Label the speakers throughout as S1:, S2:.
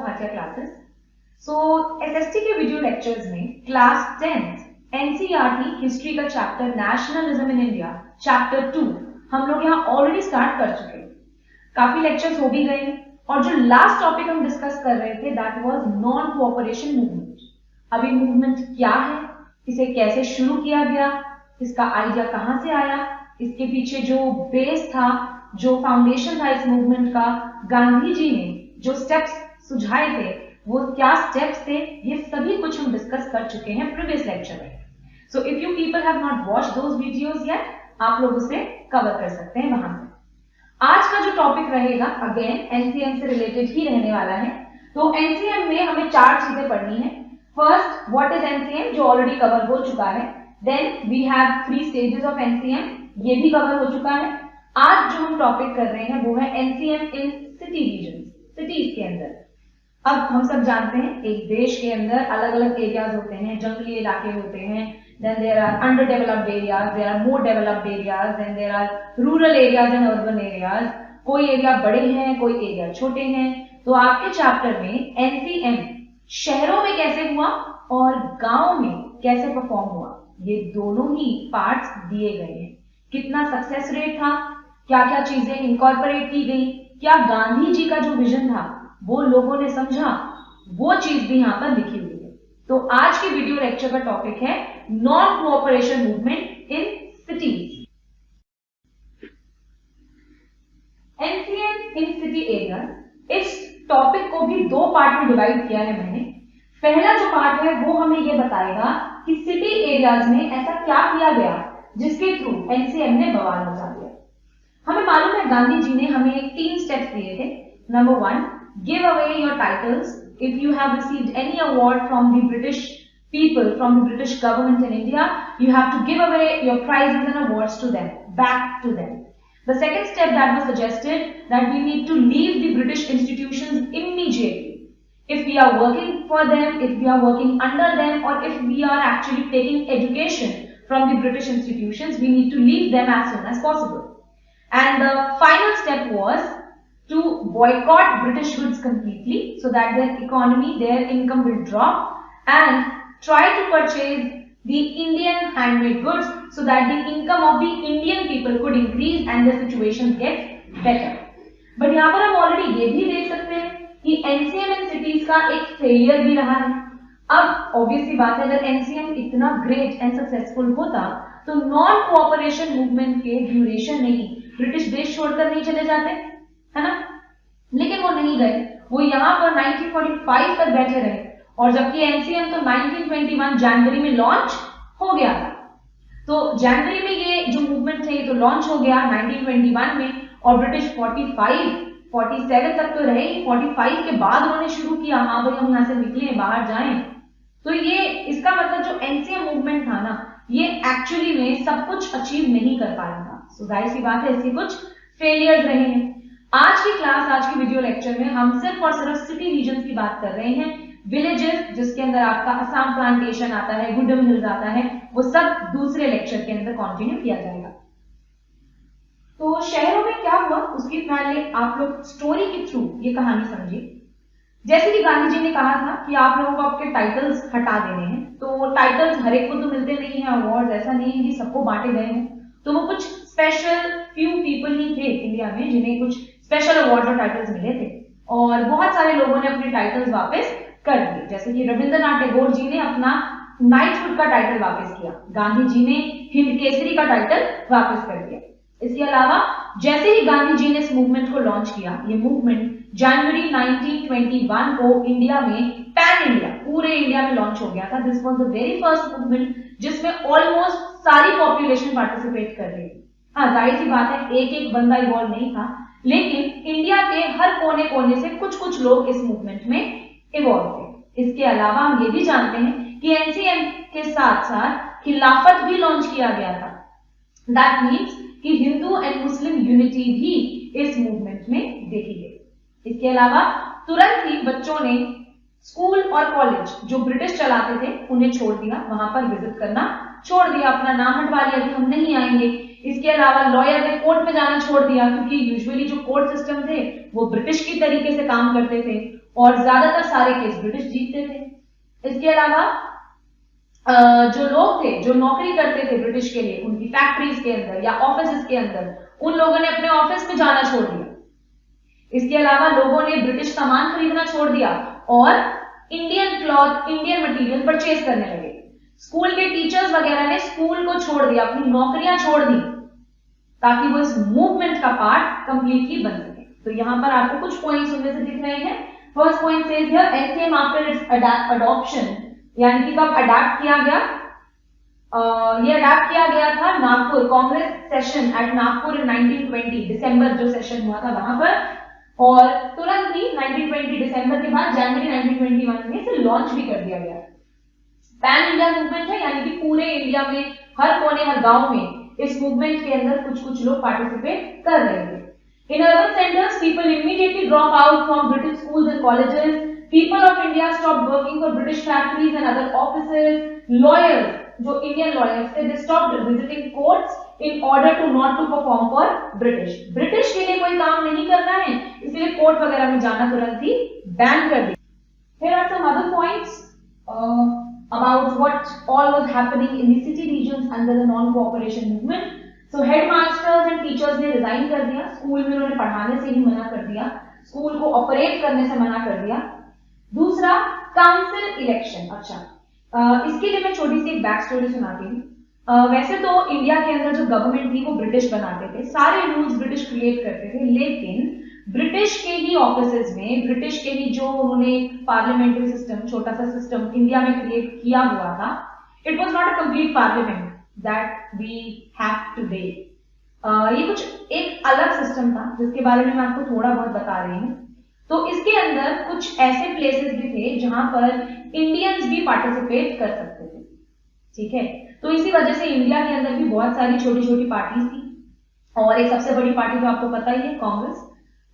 S1: Bhatia classes. सो SST के video lectures में class 10 NCERT history का chapter nationalism in India chapter 2 हम लोग यहाँ ऑलरेडी स्टार्ट कर चुके हैं। काफी लेक्चर्स हो भी गए और जो लास्ट टॉपिक हम डिस्कस कर रहे थे that was non cooperation movement. अभी मूवमेंट क्या है, इसे कैसे शुरू किया गया, इसका आइडिया कहां से आया, इसके पीछे जो बेस था, जो फाउंडेशन था इस मूवमेंट का, गांधी जी ने जो स्टेप्स सुझाए थे वो क्या स्टेप्स थे, ये सभी कुछ हम डिस्कस कर चुके हैं प्रीवियस लेक्चर में। So if you people have not watched those videos yet, आप लोग उसे कवर कर सकते हैं वहां से। आज का जो टॉपिक रहेगा अगेन एनसीएम से रिलेटेड ही रहने वाला है। तो एनसीएम में हमें 4 चीजें पढ़नी है। फर्स्ट, व्हाट इज एनसीएम, जो ऑलरेडी कवर हो चुका है। Then we have 3 stages of NCM, ये भी कवर हो चुका है। आज जो हम टॉपिक कर रहे हैं वो है NCM in city region, cities के अंदर। अब हम सब जानते हैं एक देश के अंदर अलग अलग एरियाज होते हैं, जंगली इलाके होते हैं, then there are underdeveloped areas, there are more developed areas, then there are rural areas and urban areas। कोई एरिया बड़े हैं, कोई एरिया छोटे हैं। तो आपके चैप्टर में एनसीएम शहरों में कैसे हुआ और गांव में कैसे परफॉर्म हुआ, ये दोनों ही पार्ट्स दिए गए हैं। कितना सक्सेस रेट था, क्या क्या चीजें इनकॉर्पोरेट की गई, क्या गांधी जी का जो विजन था वो लोगों ने समझा, वो चीज भी यहां पर लिखी हुई है। तो आज के वीडियो लेक्चर का टॉपिक है non cooperation movement in cities. NCM in city area, इस टॉपिक को भी 2 पार्ट में डिवाइड किया है मैंने। पहला जो पार्ट है वो हमें ये बताएगा कि सिटी एरियाज में ऐसा क्या किया गया जिसके थ्रू एनसीएम ने बवाल मचा दिया। हमें मालूम है गांधी जी ने हमें 3 स्टेप्स दिए थे। Number 1, give away your titles. If you have received any award from the British people, from the British government in India, you have to give away your prizes and awards to them, back to them. The second step that was suggested, that we need to leave the British institutions immediately. If we are working for them, if we are working under them, or if we are actually taking education from the British institutions, we need to leave them as soon as possible. And the final step was to boycott British goods completely so that their economy, their income will drop, and try to purchase the Indian handmade goods so that the income of the Indian people could increase and the situation get better. But यहाँ पर हम already ये भी देख सकते हैं कि NCM in cities का एक failure भी रहा है। अब obviously बात है, अगर NCM इतना great and successful होता तो नॉन कोऑपरेशन मूवमेंट के ड्यूरेशन में ही ब्रिटिश देश छोड़कर नहीं चले जाते, है ना। लेकिन वो नहीं गए, वो यहाँ पर 1945 तक बैठे रहे, और जबकि एनसीएम तो 1921 जनवरी में लॉन्च हो गया था। तो जनवरी में ये जो मूवमेंट है ये तो लॉन्च हो गया 1921 में, और ब्रिटिश 47 तक तो रहे ही। 45 के बाद उन्होंने शुरू किया, हाँ भाई हम यहाँ से निकले, बाहर जाएं। तो ये इसका मतलब जो एनसीएम मूवमेंट था ना, ये एक्चुअली में सब कुछ अचीव नहीं कर पाया था। सो जाहिर सी बात है, इसके कुछ फेलियर्स रहे हैं। आज की क्लास, आज की वीडियो लेक्चर में हम सिर्फ और सिर्फ सिटी रीजन की बात कर रहे हैं। विलेजेस जिसके अंदर आपका असम प्लांटेशन आता है, गुडम हिल्स आता है, वो सब दूसरे लेक्चर के अंदर कंटिन्यू किया जाएगा। तो शहरों में क्या हुआ उसकी पहले आप लोग स्टोरी के थ्रू ये कहानी समझिए। जैसे कि गांधी जी ने कहा था कि आप लोगों को आपके टाइटल्स हटा देने हैं, तो टाइटल्स हर एक को तो मिलते नहीं है, अवार्ड ऐसा नहीं है कि सबको बांटे गए हैं। तो वो कुछ स्पेशल फ्यू पीपल ही थे इंडिया में जिन्हें कुछ स्पेशल अवार्ड और टाइटल्स मिले थे, और बहुत सारे लोगों ने अपने टाइटल्स वापस कर दिए। जैसे कि रविंद्रनाथ टैगोर जी ने अपना नाइटहुड का टाइटल वापस किया, गांधी जी ने हिंद केसरी का टाइटल वापस कर दिया। इसके अलावा जैसे ही गांधी जी ने इस मूवमेंट को लॉन्च किया, ये मूवमेंट जनवरी 1921 को इंडिया में, पैन इंडिया, पूरे इंडिया में लॉन्च हो गया था। This was the very first movement जिसमें ऑलमोस्ट सारी पॉपुलेशन पार्टिसिपेट कर रही थी। हाँ, जाहिर सी बात है एक एक बंदा इन्वॉल्व नहीं था, लेकिन इंडिया के हर कोने कोने से कुछ कुछ लोग इस मूवमेंट में इन्वॉल्व थे। इसके अलावा हम ये भी जानते हैं कि एनसीएम के साथ साथ खिलाफत भी लॉन्च किया गया था। दैट मीन्स कि हिंदू एंड मुस्लिम यूनिटी भी इस मूवमेंट में देखी गई। इसके अलावा तुरंत ही बच्चों ने स्कूल और कॉलेज जो ब्रिटिश चलाते थे उन्हें छोड़ दिया, वहां पर विजिट करना छोड़ दिया, अपना नाम हटवा लिया कि हम नहीं आएंगे। इसके इसके अलावा लॉयर ने कोर्ट में जाना छोड़ दिया, क्योंकि यूजुअली जो कोर्ट सिस्टम थे वो ब्रिटिश की तरीके से काम करते थे और ज्यादातर सारे केस ब्रिटिश जीतते थे। इसके अलावा जो लोग थे जो नौकरी करते थे ब्रिटिश के लिए उनकी फैक्ट्रीज के अंदर या ऑफिस के अंदर, उन लोगों ने अपने ऑफिस में जाना छोड़ दिया। इसके अलावा लोगों ने ब्रिटिश सामान खरीदना छोड़ दिया और Indian cloth, Indian material purchase करने लगे। स्कूल के टीचर्स वगैरह ने स्कूल को छोड़ दिया, अपनी नौकरियां छोड़ दी, ताकि वो इस मूवमेंट का पार्ट कंप्लीटली बन सके। तो यहां पर आपको कुछ पॉइंट्स उनमें से दिख रहे हैं। First point says here NCM after it's adoption, यानी कि कब अडॉप्ट किया गया, ये अडॉप्ट किया गया था नागपुर कांग्रेस सेशन एट नागपुर इन 1920, दिसंबर जो सेशन हुआ था वहां पर, और तुरंत ही 1920 दिसंबर के बाद जनवरी 1921 में इसे लॉन्च भी कर दिया गया। पैन इंडिया मूवमेंट है, यानी कि पूरे इंडिया में हर कोने हर गांव में इस मूवमेंट के अंदर कुछ कुछ लोग पार्टिसिपेट कर रहे थे। In urban centers, people immediately drop out from British schools and colleges. People of India stopped working for British factories and other offices. Lawyers, जो Indian lawyers थे, they stopped visiting courts in order to not to perform for British. British के लिए कोई काम नहीं करना है, इसलिए कोर्ट वगैरह में जाना तुरंत ही बैन कर दिया। Here are some other points about what all was happening in the city regions under the non-cooperation movement. So headmasters and teachers ने रिजाइन कर दिया, स्कूल में उन्होंने पढ़ाने से ही मना कर दिया, स्कूल को ऑपरेट करने से मना कर दिया। दूसरा, काउंसिल इलेक्शन। अच्छा, इसके लिए मैं छोटी सी एक बैक स्टोरी सुनाती हूँ। वैसे तो इंडिया के अंदर जो गवर्नमेंट थी वो ब्रिटिश बनाते थे, सारे रूल्स ब्रिटिश क्रिएट करते थे, लेकिन ब्रिटिश के ही ऑफिसेज में, ब्रिटिश के ही जो उन्होंने पार्लियामेंट्री सिस्टम, छोटा सा सिस्टम इंडिया में क्रिएट किया हुआ था, it was not a complete parliament that we have today. ये कुछ एक अलग सिस्टम था जिसके बारे में मैं आपको थोड़ा बहुत बता रही हूँ। तो इसके अंदर कुछ ऐसे प्लेसेस भी थे जहां पर इंडियंस भी पार्टिसिपेट कर सकते थे, ठीक है। तो इसी वजह से इंडिया के अंदर भी बहुत सारी छोटी छोटी पार्टीज थी, और एक सबसे बड़ी पार्टी तो आपको पता ही है, कांग्रेस।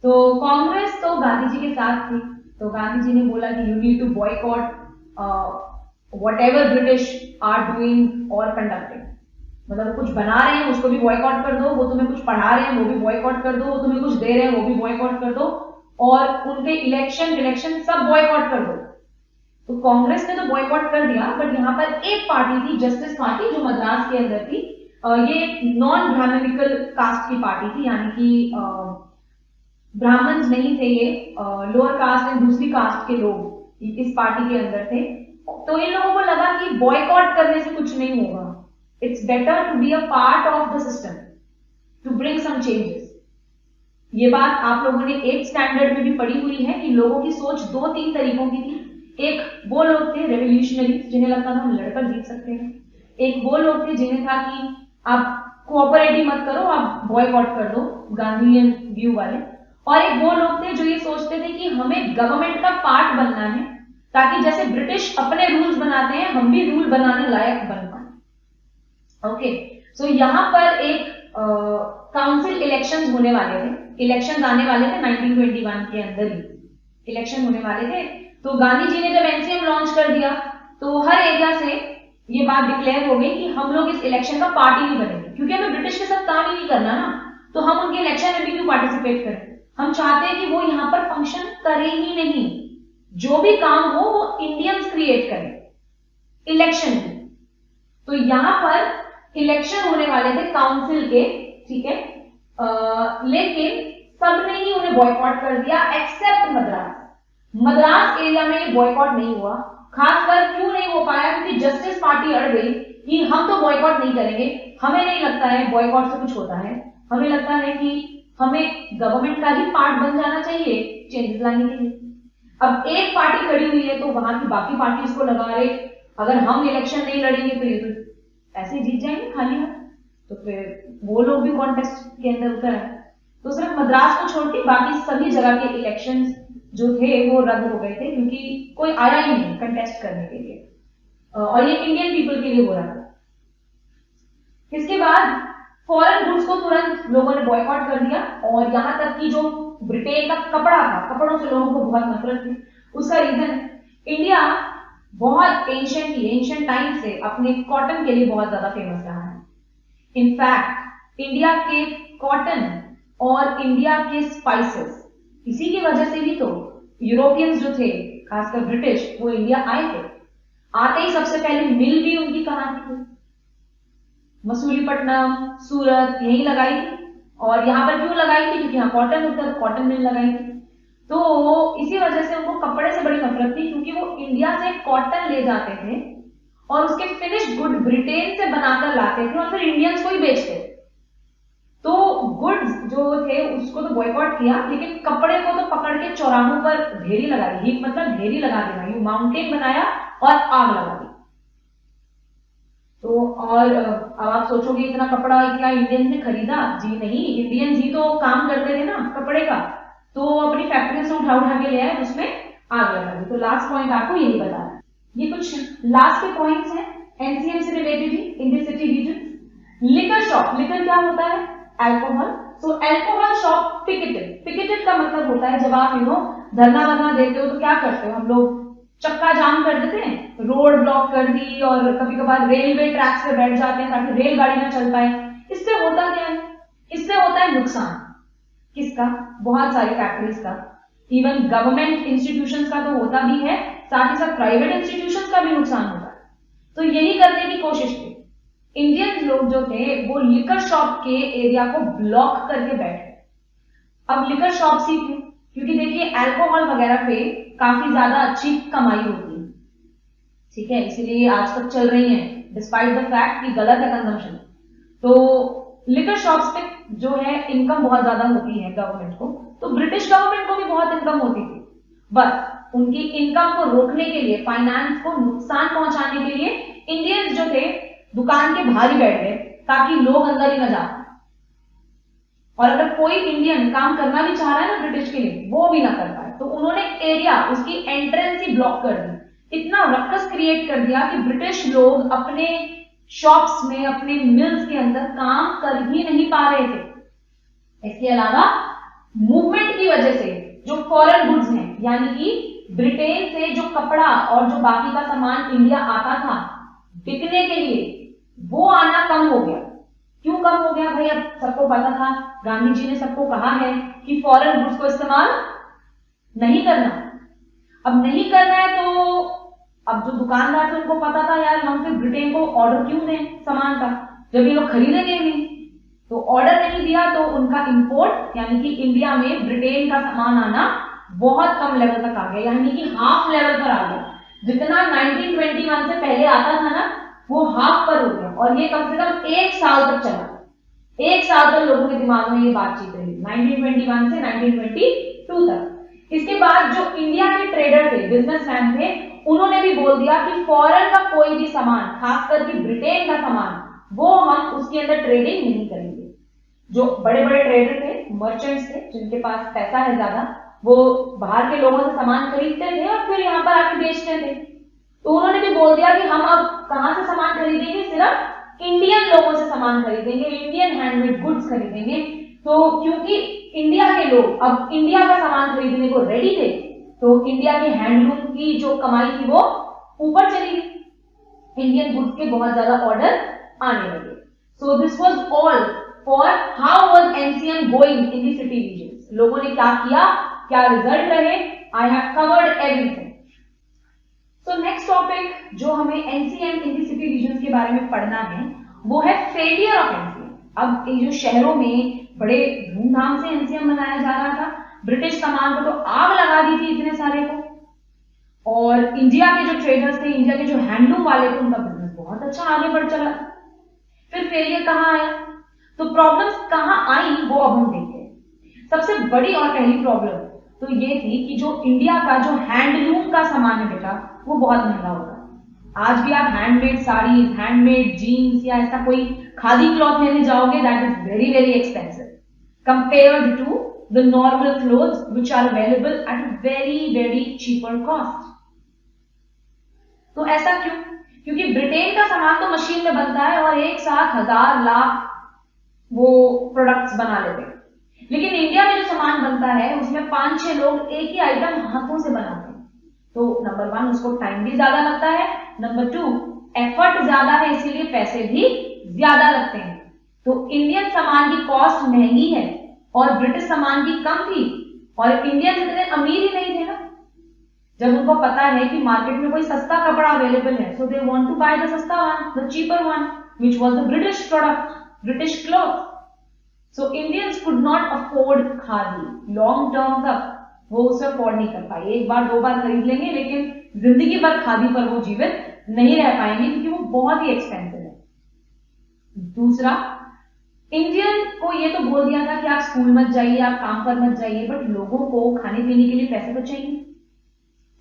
S1: तो कांग्रेस तो गांधी जी के साथ थी, तो गांधी जी ने बोला कि you need to boycott whatever British are doing or conducting, मतलब कुछ बना रहे हैं उसको भी बॉयकॉट कर दो, वो तुम्हें कुछ पढ़ा रहे हैं वो भी बॉयकॉट कर दो, वो तुम्हें कुछ दे रहे हैं वो भी बॉयकॉट कर दो, और उनके इलेक्शन सब बॉयकॉट कर दो। तो कांग्रेस ने तो बॉयकॉट कर दिया, बट यहाँ पर एक पार्टी थी, जस्टिस पार्टी, जो मद्रास के अंदर थी। ये नॉन ब्राह्मणिकल कास्ट की पार्टी थी, यानी कि ब्राह्मण नहीं थे ये, लोअर कास्ट एंड दूसरी कास्ट के लोग इस पार्टी के अंदर थे। तो इन लोगों को लगा कि बॉयकॉट करने से कुछ नहीं होगा, it's better to be a part of the system to bring some changes. ये बात आप लोगों ने 8th स्टैंडर्ड में भी पढ़ी हुई है कि लोगों की सोच 2-3 तरीकों की थी। एक वो लोग थे रेवोल्यूशनरी, जिन्हें लगता था हम लड़कर जीत सकते हैं। एक वो लोग थे जिन्हें था कि आप कोऑपरेट ही मत करो, आप बॉयकॉट कर दो, गांधीयन व्यू वाले। और एक वो लोग थे जो ये सोचते थे कि हमें गवर्नमेंट का पार्ट बनना है, ताकि जैसे ब्रिटिश अपने रूल्स बनाते हैं हम भी रूल बनाने लायक बन पाए। ओके, सो यहां पर एक काउंसिल इलेक्शंस होने वाले थे, इलेक्शंस आने वाले थे 1921 के अंदर ही इलेक्शन होने वाले थे। तो गांधी जी ने जब एनसीएम लॉन्च कर दिया तो हर एरिया से ये बात डिक्लेयर हो गई कि हम लोग इस इलेक्शन का पार्ट ही नहीं बनेंगे, क्योंकि हमें ब्रिटिश के साथ काम ही नहीं करना ना, तो हम उनके इलेक्शन में भी क्यों पार्टिसिपेट करें। हम चाहते हैं कि वो यहां पर फंक्शन करे ही नहीं, जो भी काम हो वो इंडियंस क्रिएट करें इलेक्शन में। तो यहां पर इलेक्शन होने वाले थे काउंसिल के, ठीक है, लेकिन सबने ही उन्हें बॉयकॉट कर दिया एक्सेप्ट मद्रास। मद्रास एरिया में ये बॉयकॉट नहीं हुआ। खासकर क्यों नहीं हो पाया, क्योंकि जस्टिस पार्टी अड़ गई कि हम तो बॉयकॉट नहीं करेंगे, हमें नहीं लगता है बॉयकॉट से कुछ होता है, हमें लगता है कि हमें गवर्नमेंट का ही पार्ट बन जाना चाहिए चेंजेस लाने के लिए। अब एक पार्टी खड़ी हुई है तो वहां की बाकी पार्टी को लगा रहे अगर हम इलेक्शन नहीं लड़ेंगे तो ये तो ऐसे जीत जाएंगे खाली हाथ, तो फिर वो लोग भी कॉन्टेस्ट के अंदर उतर आए। तो सिर्फ मद्रास को छोड़ के बाकी सभी जगह के इलेक्शंस जो थे वो रद्द हो गए थे, क्योंकि कोई आया ही नहीं कंटेस्ट करने के लिए, और ये इंडियन पीपल के लिए हो रहा था। इसके बाद फॉरेन गुड्स को तुरंत लोगों ने बॉयकॉट कर दिया, और यहां तक कि जो ब्रिटेन का कपड़ा था, कपड़ों से लोगों को बहुत नफरत थी। उसका रीजन है इंडिया बहुत एंशिएंट टाइम से अपने कॉटन के लिए बहुत ज्यादा फेमस रहा है। इनफैक्ट इंडिया के कॉटन और इंडिया के स्पाइसेस, इसी की वजह से ही तो यूरोपियंस जो थे, खासकर ब्रिटिश, वो इंडिया आए थे। आते ही सबसे पहले मिल भी उनकी कहां थी? मसूलीपट्टनम, सूरत, यही लगाई थी। और यहां पर क्यों लगाई थी? क्योंकि यहाँ कॉटन होता है, कॉटन मिल लगाई थी। तो इसी वजह से उनको कपड़े से बड़ी नफरत थी, क्योंकि वो इंडिया से कॉटन ले जाते थे और उसके फिनिश्ड गुड ब्रिटेन से बनाकर लाते थे और फिर इंडियंस को ही बेचते थे। तो गुड्स जो थे उसको तो बॉयकॉट किया, लेकिन कपड़े को तो पकड़ के चौराहों पर ढेरी लगा दी। हीप मतलब ढेरी लगा देना, यू माउंटेन बनाया और आग लगा दी। तो और अब आप सोचोगे इतना कपड़ा क्या इंडियन ने खरीदा? जी नहीं, इंडियंस ही तो काम करते थे ना कपड़े का, तो अपनी फैक्ट्री से उठा उठा के ले आए, उसमें आग लगा दी। तो लास्ट पॉइंट आपको यही बताना। ये कुछ लास्ट के पॉइंट्स हैं एनसीएम से रिलेटेड ही in the city region. Liquor shop, liquor क्या होता है? Alcohol. So alcohol shop picketed. Picketed का मतलब होता है जब आप धरना वरना देते हो तो क्या करते हो? हम लोग चक्का जाम कर देते हैं, रोड ब्लॉक कर दी, और कभी कभार रेलवे ट्रैक्स पे बैठ जाते हैं ताकि रेलगाड़ी ना चल पाए। इससे होता क्या है? इससे होता है नुकसान। किसका? बहुत सारी फैक्ट्रीज का, इवन गवर्नमेंट इंस्टीट्यूशंस का तो होता भी है, साथ ही साथ प्राइवेट इंस्टीट्यूशंस का भी नुकसान होता है। तो यही करने की कोशिश की इंडियन लोग जो थे, वो लिकर शॉप के एरिया को ब्लॉक करके बैठे। अब लिकर शॉप सी क्यों? क्योंकि देखिए अल्कोहल वगैरह पे काफी ज्यादा अच्छी कमाई होती है, ठीक है, इसीलिए आज तक चल रही है डिस्पाइट द फैक्ट कि गलत है कंजम्पशन। तो लिकर शॉप्स पे जो है इनकम बहुत ज्यादा होती है गवर्नमेंट को, तो ब्रिटिश गवर्नमेंट को भी बहुत इनकम होती थी। बस उनकी इनकम को रोकने के लिए, फाइनेंस को नुकसान पहुंचाने के लिए इंडियंस जो थे दुकान के बाहर ही बैठ गए ताकि लोग अंदर ही न जा। और अगर कोई इंडियन काम करना भी चाह रहा है ना ब्रिटिश के लिए, वो भी ना कर पाए। तो उन्होंने एरिया, उसकी एंट्रेंस ही ब्लॉक कर दी। इतना रक्कस क्रिएट कर दिया कि ब्रिटिश लोग अपने शॉप्स में, अपने मिल्स के अंदर काम कर ही नहीं पा रहे थे। इसके अलावा मूवमेंट की वजह से जो फॉरेन गुड्स हैं, यानी कि ब्रिटेन से जो कपड़ा और जो बाकी का सामान इंडिया आता था बिकने के लिए, वो आना कम हो गया। क्यों कम हो गया भाई? अब सबको पता था, गांधी जी ने सबको कहा है कि फॉरेन गुड्स को इस्तेमाल नहीं करना। अब नहीं करना है तो अब जो दुकानदार थे उनको पता था यार हम फिर ब्रिटेन को ऑर्डर क्यों दें सामान का, जब ये लोग खरीदेंगे नहीं। तो ऑर्डर नहीं दिया तो उनका इंपोर्ट, यानी कि इंडिया में ब्रिटेन का सामान आना बहुत कम लेवल तक आ गया, यानी कि हाफ लेवल पर आ गया। जितना 1921 से पहले आता था ना, वो हाफ पर हो गया। और ये कम से कम 1 साल तक चला। 1 साल तक लोगों के दिमाग में ये बातचीत रही, 1921 से 1922 तक। इसके बाद जो इंडिया के ट्रेडर थे, बिजनेसमैन थे, उन्होंने भी बोल दिया कि फॉरेन का कोई भी सामान, खासकर कि ब्रिटेन का सामान, वो हम उसके अंदर ट्रेडिंग नहीं करेंगे। जो बड़े बड़े ट्रेडर थे, मर्चेंट्स थे, जिनके पास पैसा है ज्यादा, वो बाहर के लोगों से सामान खरीदते थे और फिर यहाँ पर आके बेचते थे। तो उन्होंने भी बोल दिया कि हम अब कहां से सामान खरीदेंगे? सिर्फ इंडियन लोगों से सामान खरीदेंगे, इंडियन हैंडमेड गुड्स खरीदेंगे। तो क्योंकि इंडिया के लोग अब इंडिया का सामान खरीदने को रेडी थे, तो इंडिया के हैंडलूम की जो कमाई थी वो ऊपर चली गई। इंडियन गुड्स के बहुत ज्यादा ऑर्डर आने लगे। So this was all for how was NCM going in the city regions. लोगों ने क्या किया, क्या रिजल्ट रहे, I have covered everything. So next topic जो हमें NCM in the city regions के बारे में पढ़ना है वो है फेलियर ऑफ एनसीएम। अब ये जो शहरों में बड़े धूमधाम से एनसीएम मनाया जा रहा था, ब्रिटिश सामान को तो आग लगा दी थी इतने सारे को, और इंडिया के जो ट्रेडर्स थे, इंडिया के जो हैंडलूम वाले थे, उनका बिजनेस बहुत अच्छा आगे बढ़ चला। फिर फेलियर कहां आया? तो प्रॉब्लम्स कहां आई वो अब हम देखते हैं। सबसे बड़ी और पहली प्रॉब्लम तो ये थी कि जो इंडिया का जो हैंडलूम का सामान है बेटा, वो बहुत महंगा होता है। आज भी आप हैंडमेड साड़ीज, हैंडमेड जीन्स या ऐसा कोई खादी क्लॉथ लेने जाओगे, that is very very expensive compared to the normal clothes which are available at a very very cheaper cost. तो ऐसा क्यों? क्योंकि ब्रिटेन का सामान तो मशीन में बनता है और एक साथ 1000 लाख वो प्रोडक्ट्स बना लेते हैं, लेकिन इंडिया में जो सामान बनता है उसमें 5-6 लोग एक ही आइटम हाथों से बनाते हैं। तो नंबर 1 उसको टाइम भी ज्यादा लगता है, नंबर 2 एफर्ट ज्यादा है, इसीलिए पैसे भी ज्यादा लगते हैं। तो इंडियन सामान की कॉस्ट महंगी है और ब्रिटिश सामान की कम थी, और इंडियंस इतने अमीर ही नहीं थे ना। जब उनको पता है कि मार्केट में कोई सस्ता कपड़ा अवेलेबल है, so they want to buy the सस्ता one, the cheaper one, which was the British product, British cloth. So Indians could not afford khadi long term तक, वो उसे अफोर्ड नहीं कर पाए। एक बार दो बार खरीद लेंगे, लेकिन जिंदगी भर खादी पर वो जीवित नहीं रह पाएंगे, क्योंकि वो बहुत ही एक्सपेंसिव है। दूसरा, इंडियन को ये तो बोल दिया था कि आप स्कूल मत जाइए, आप काम पर मत जाइए, बट लोगों को खाने पीने के लिए पैसे तो चाहिए।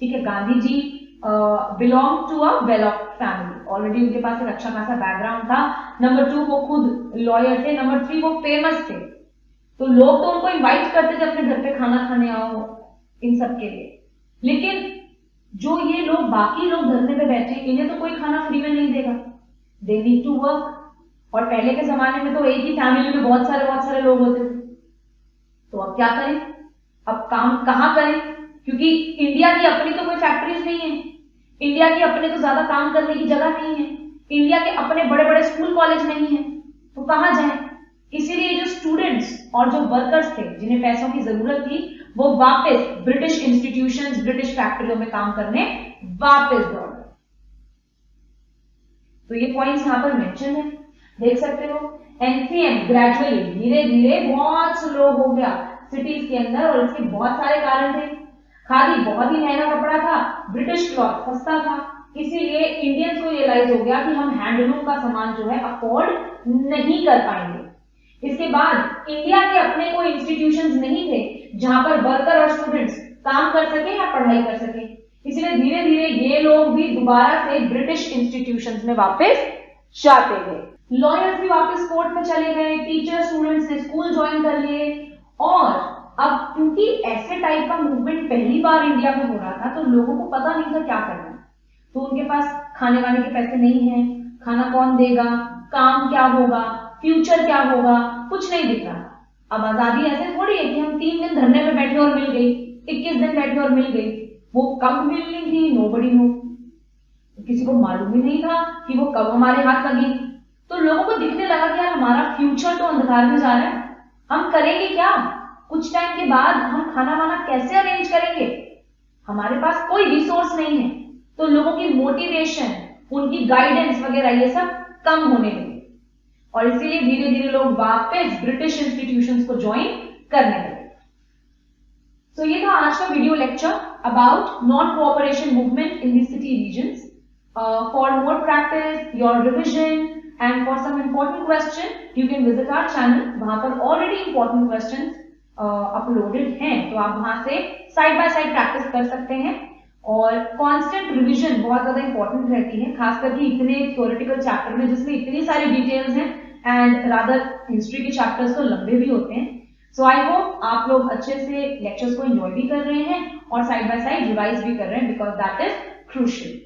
S1: ठीक है, Gandhi ji belong to a well off family, already उनके पास एक अच्छा खासा बैकग्राउंड था। नंबर 2, वो खुद लॉयर थे। नंबर 3, वो फेमस थे, तो लोग तो उनको इनवाइट करते थे अपने घर पे खाना खाने आओ, इन सब के लिए। लेकिन जो ये लोग, बाकी लोग धरने पे बैठे, इन्हें तो कोई खाना फ्री में नहीं देगा, दे नीड टू वर्क। और पहले के जमाने में तो एक ही फैमिली में बहुत सारे लोग होते थे, तो अब क्या करें, अब काम कहां करें, क्योंकि इंडिया की अपनी तो कोई फैक्ट्रीज नहीं है, इंडिया की अपने तो ज्यादा काम करने की जगह नहीं है, इंडिया के अपने बड़े बड़े स्कूल कॉलेज नहीं है, तो कहां जाएं। इसीलिए जो स्टूडेंट्स और जो वर्कर्स थे, जिन्हें पैसों की जरूरत थी, वो वापस ब्रिटिश इंस्टीट्यूशंस, ब्रिटिश फैक्ट्रियों में काम करने वापस दौड़ गए। तो ये पॉइंट्स यहां पर मेंशन है, देख सकते हो। एनसीएम ग्रेजुअली, धीरे धीरे बहुत स्लो हो गया सिटीज के अंदर, और इसके बहुत सारे कारण थे। खादी बहुत ही महंगा कपड़ा था, ब्रिटिश क्लॉथ सस्ता था, इसीलिए इंडियंस को रियलाइज हो गया कि हम हैंडलूम का सामान जो है अफोर्ड नहीं कर पाएंगे। इसके बाद इंडिया के अपने कोई इंस्टीट्यूशंस नहीं थे जहां पर वर्कर और स्टूडेंट्स काम कर सके या पढ़ाई कर सके, इसलिए धीरे धीरे ये लोग भी दोबारा से ब्रिटिश इंस्टीट्यूशंस में वापस जाते गए। लॉयर्स भी वापस कोर्ट में चले गए, टीचर स्टूडेंट्स ने स्कूल ज्वाइन कर लिए, और अब क्योंकि ऐसे टाइप का मूवमेंट पहली बार इंडिया में हो रहा था, तो लोगों को पता नहीं था क्या करना, तो उनके पास खाने वाने के पैसे नहीं है, खाना कौन देगा, काम क्या होगा, फ्यूचर क्या होगा, कुछ नहीं दिख रहा। अब आजादी ऐसे थोड़ी है कि हम 3 दिन धरने में बैठे और मिल गई, 21 दिन बैठे और मिल गई, वो कब मिलनी थी नोबडी नो, किसी को मालूम ही नहीं था कि वो कब हमारे हाथ लगी। तो लोगों को दिखने लगा कि यार हमारा फ्यूचर तो अंधकार में जा रहा है, हम करेंगे क्या, कुछ टाइम के बाद हम खाना वाना कैसे अरेंज करेंगे, हमारे पास कोई रिसोर्स नहीं है। तो लोगों की मोटिवेशन, उनकी गाइडेंस वगैरह ये सब कम होने लगे, और इसीलिए धीरे धीरे लोग वापस ब्रिटिश इंस्टीट्यूशंस को ज्वाइन करने लगे। सो ये था आज का video lecture about non cooperation movement in the city regions. For more practice, your revision and for some important question you can visit our channel, वहां पर already important questions uploaded हैं, तो आप वहां से साइड बाय साइड प्रैक्टिस कर सकते हैं। और कांस्टेंट रिवीजन बहुत ज्यादा इंपॉर्टेंट रहती है, खास करके इतने थ्योरेटिकल चैप्टर में जिसमें इतनी सारी डिटेल्स हैं, एंड रादर हिस्ट्री के चैप्टर्स तो लंबे भी होते हैं। सो आई होप आप लोग अच्छे से लेक्चर्स को एंजॉय भी कर रहे हैं और साइड बाय साइड रिवाइज भी कर रहे हैं, बिकॉज दैट इज क्रूशियल।